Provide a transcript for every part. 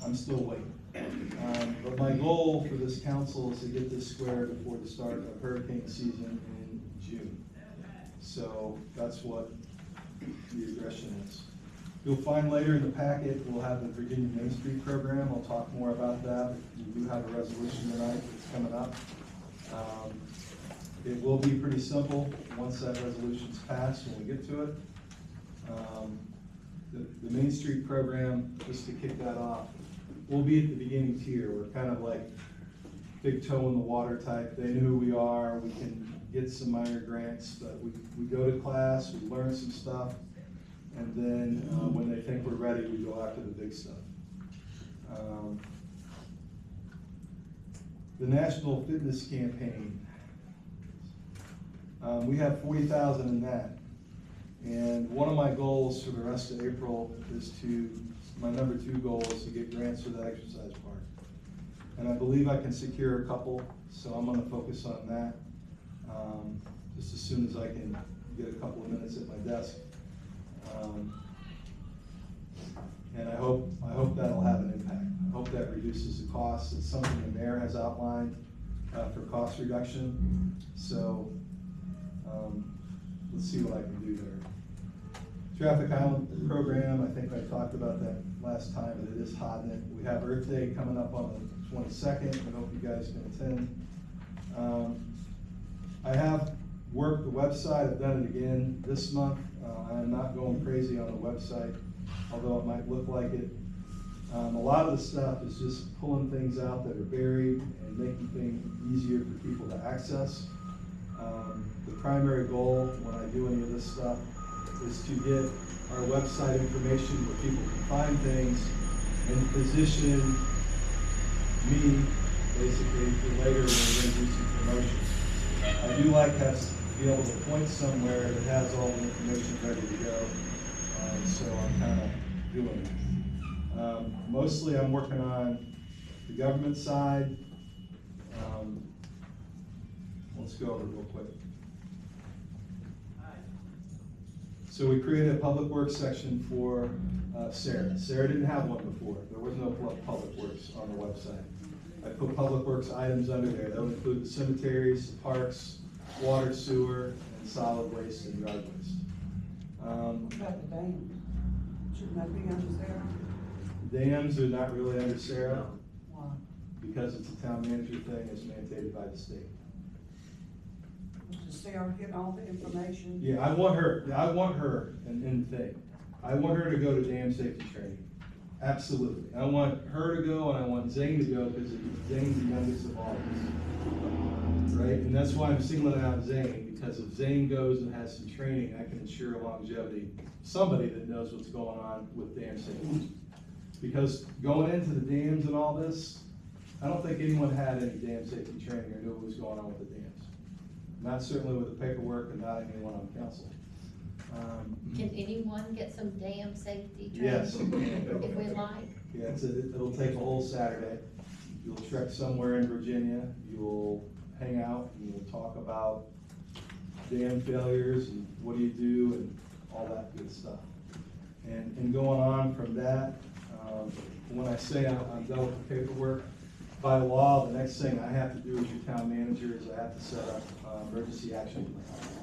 I'm still waiting. But my goal for this council is to get this squared before the start of hurricane season in June. So that's what the aggression is. You'll find later in the packet, we'll have the Virginia Main Street program. I'll talk more about that. We do have a resolution tonight that's coming up. It will be pretty simple once that resolution's passed when we get to it. The Main Street program, just to kick that off, we'll be at the beginning tier. We're kind of like big toe in the water type. They know who we are. We can get some minor grants, but we go to class, we learn some stuff, and then when they think we're ready, we go after the big stuff. The National Fitness Campaign. We have 40,000 in that. And one of my goals for the rest of April is my number 2 goal is to get grants for the exercise park. And I believe I can secure a couple, so I'm gonna focus on that. Just as soon as I can get a couple of minutes at my desk. And I hope that'll have an impact. I hope that reduces the costs. It's something the mayor has outlined for cost reduction. So let's see what I can do there. Traffic Island program, I think I talked about that last time, but it is hot in it. We have Earth Day coming up on the 22nd. I hope you guys can attend. I have worked the website. I've done it again this month. I am not going crazy on the website, although it might look like it. A lot of the stuff is just pulling things out that are buried and making things easier for people to access. The primary goal when I do any of this stuff is to get our website information where people can find things and position me basically for later when we're going to do some promotion. I do like to be able to point somewhere that has all the information ready to go, so I'm kind of doing it. Mostly I'm working on the government side. Let's go over it real quick. So we created a public works section for Sarah. Sarah didn't have one before. There was no public works on the website. I put public works items under there. That would include the cemeteries, parks, water, sewer, and solid waste and yard waste. What about the dams? Shouldn't that be under Sarah? Dams are not really under Sarah Why? because it's a town manager thing. It's mandated by the state. Does Sarah get all the information? Yeah, I want her in the thing. I want her to go to dam safety training. Absolutely. I want her to go and I want Zane to go because Zane's the youngest of all of us. Right? And that's why I'm singling out Zane, because if Zane goes and has some training, I can ensure longevity. Somebody that knows what's going on with dam safety. Because going into the dams and all this, I don't think anyone had any dam safety training or knew what was going on with the dams. Not certainly with the paperwork and not anyone on council. Can anyone get some dam safety training? Yes. If we like? Yeah, it'll take a whole Saturday. You'll trek somewhere in Virginia, you'll hang out, and you'll talk about dam failures and what do you do and all that good stuff. And going on from that, when I say I'm done with the paperwork, by law, the next thing I have to do as your town manager is I have to set up emergency action plan.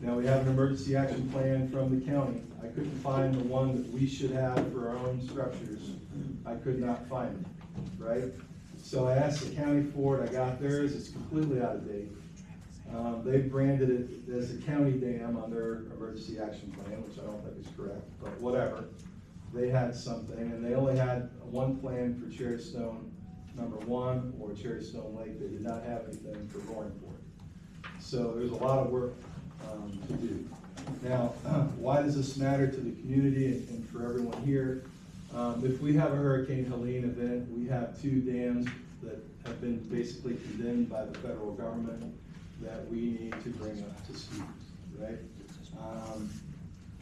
Now, we have an emergency action plan from the county. I couldn't find the one that we should have for our own structures. I could not find it, right? So I asked the county for it. I got theirs. It's completely out of date. They branded it as a county dam on their emergency action plan, which I don't think is correct, but whatever. They had something, and they only had one plan for Cherrystone number 1 or Cherrystone Lake. They did not have anything for Roaringport. So there's a lot of work to do. Now, why does this matter to the community and for everyone here? If we have a Hurricane Helene event, we have 2 dams that have been basically condemned by the federal government that we need to bring up to speed, right?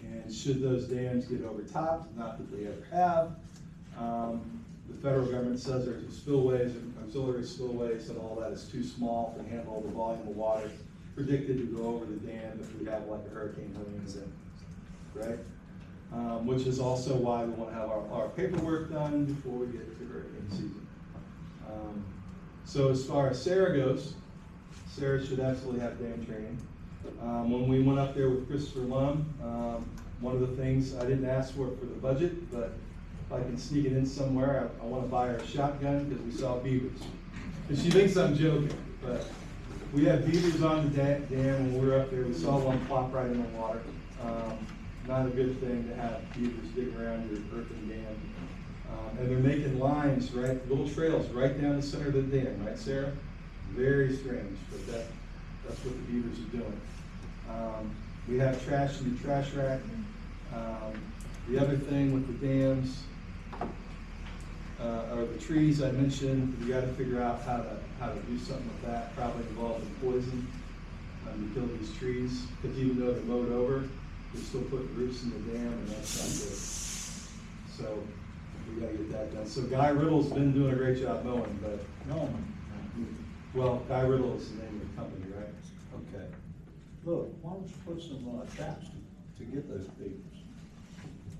And should those dams get overtopped, not that they ever have, the federal government says there's spillways and auxiliary spillways and all that is too small to handle the volume of water predicted to go over the dam if we have like a Hurricane Helene event, right? which is also why we wanna have our paperwork done before we get to hurricane season. So as far as Sarah goes, Sarah should absolutely have dam training. When we went up there with Christopher Lum, one of the things, I didn't ask for it for the budget, but if I can sneak it in somewhere, I wanna buy her a shotgun because we saw beavers. And she thinks I'm joking, but we had beavers on the dam when we were up there. We saw one plop right in the water. Not a good thing to have beavers dig around your earthen dam. And they're making lines, right, little trails right down the center of the dam, right, Sarah? Very strange, but that's what the beavers are doing. We have trash in the trash rack. The other thing with the dams, are the trees I mentioned. We gotta figure out how to do something with that, probably involving poison, to kill these trees, because even though they're mowed over, they're still putting roots in the dam, and that's not good. So, we gotta get that done. So Guy Riddle's been doing a great job mowing, but, No, well, Guy Riddle is the name of the company, right? okay. Look, why don't you put some traps to get those beavers?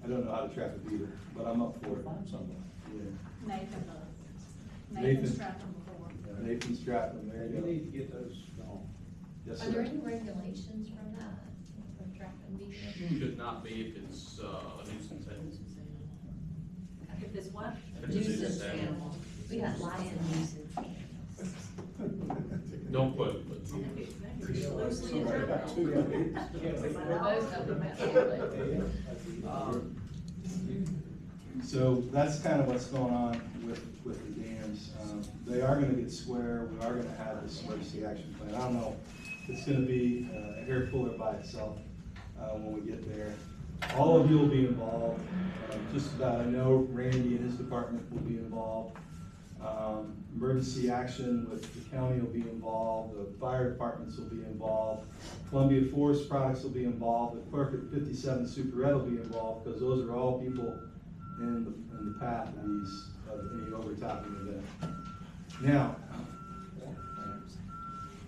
I don't know how to trap a beaver, but I'm up for it. Find somebody. Yeah. Nathan does. Nathan. Nathan's trapped them before. Nathan's trapping them, there You you go. need to get those gone. Yes, Are there sir. any regulations from that, for trapping beaver? Should not be if it's a nuisance animal. If it's what? If it's a Nuisance animal. animal. We got lion nuisance animals. Don't quote it, but. Loosely Somebody got interpreted. two. Most of them have split. So that's kind of what's going on with the dams. They are gonna get square, we are gonna have this emergency action plan. I don't know, it's gonna be a hair puller by itself, when we get there. All of you will be involved, just about, I know Randy and his department will be involved. Emergency action with the county will be involved, the fire departments will be involved, Columbia Forest Products will be involved, the clerk at 57 Super Ed will be involved, because those are all people in the path of any overtopping event. Now,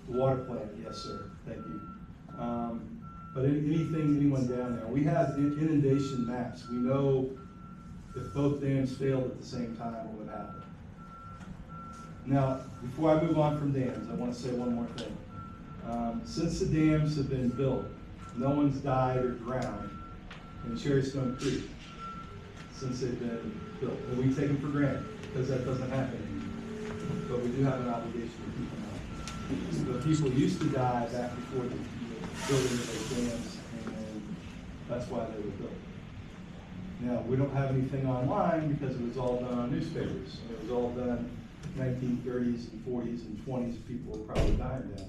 the water plant, yes, sir, thank you. But anyone down there, we have inundation maps. We know if both dams failed at the same time, what would happen. Now, before I move on from dams, I want to say one more thing. Since the dams have been built, no one's died or drowned in Cherrystone Creek since they've been built. And we take them for granted, because that doesn't happen anymore. But we do have an obligation to keep them out. But people used to die back before the building of those dams, and that's why they were built. Now, we don't have anything online because it was all done on newspapers. And it was all done 1930s and 40s and 20s, people were probably dying down there.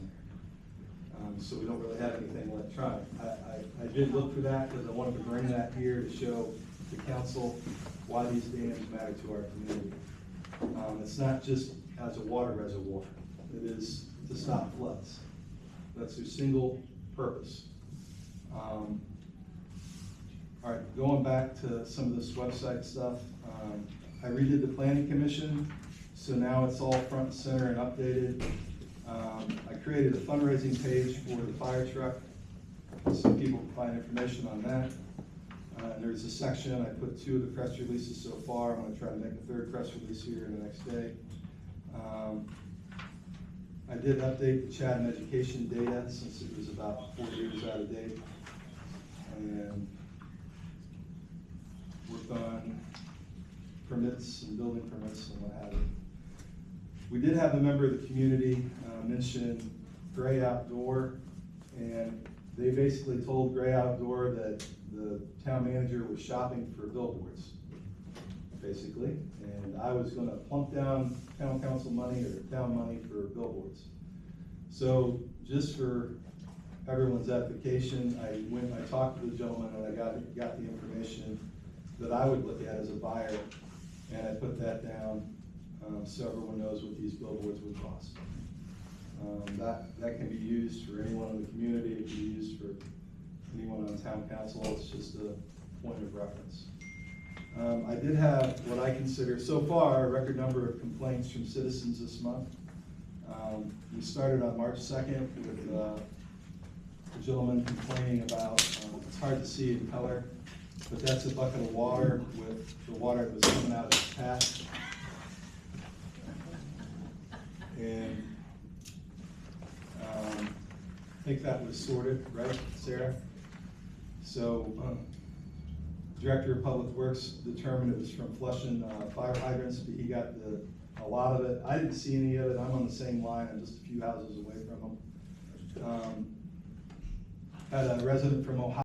So we don't really have anything electronic. I did look for that because I wanted to bring that here to show the council why these dams matter to our community. It's not just as a water reservoir, it is to stop floods. That's their single purpose. All right, going back to some of this website stuff, I redid the planning commission, so now it's all front and center and updated. I created a fundraising page for the fire truck, so people can find information on that. There's a section, I put 2 of the press releases so far. I'm gonna try to make a 3rd press release here in the next day. I did update the Chatham education data since it was about 4 years out of date. And worked on permits and building permits and what have you. We did have a member of the community mention Gray Outdoor, and they basically told Gray Outdoor that the town manager was shopping for billboards, basically, and I was gonna plunk down town council money or town money for billboards. So just for everyone's edification, I talked to the gentleman and I got the information that I would look at as a buyer, and I put that down so everyone knows what these billboards would cost. That can be used for anyone in the community, it can be used for anyone on town council, it's just a point of reference. I did have what I consider, so far, a record number of complaints from citizens this month. We started on March 2nd with a gentleman complaining about, it's hard to see in color, But that's a bucket of water with the water that was coming out of the tap. And, I think that was sorted, right, Sarah? So, Director of Public Works determined it was from flushing, fire hydrants, but he got a lot of it. I didn't see any of it, I'm on the same line, I'm just a few houses away from him. Had a resident from Ohio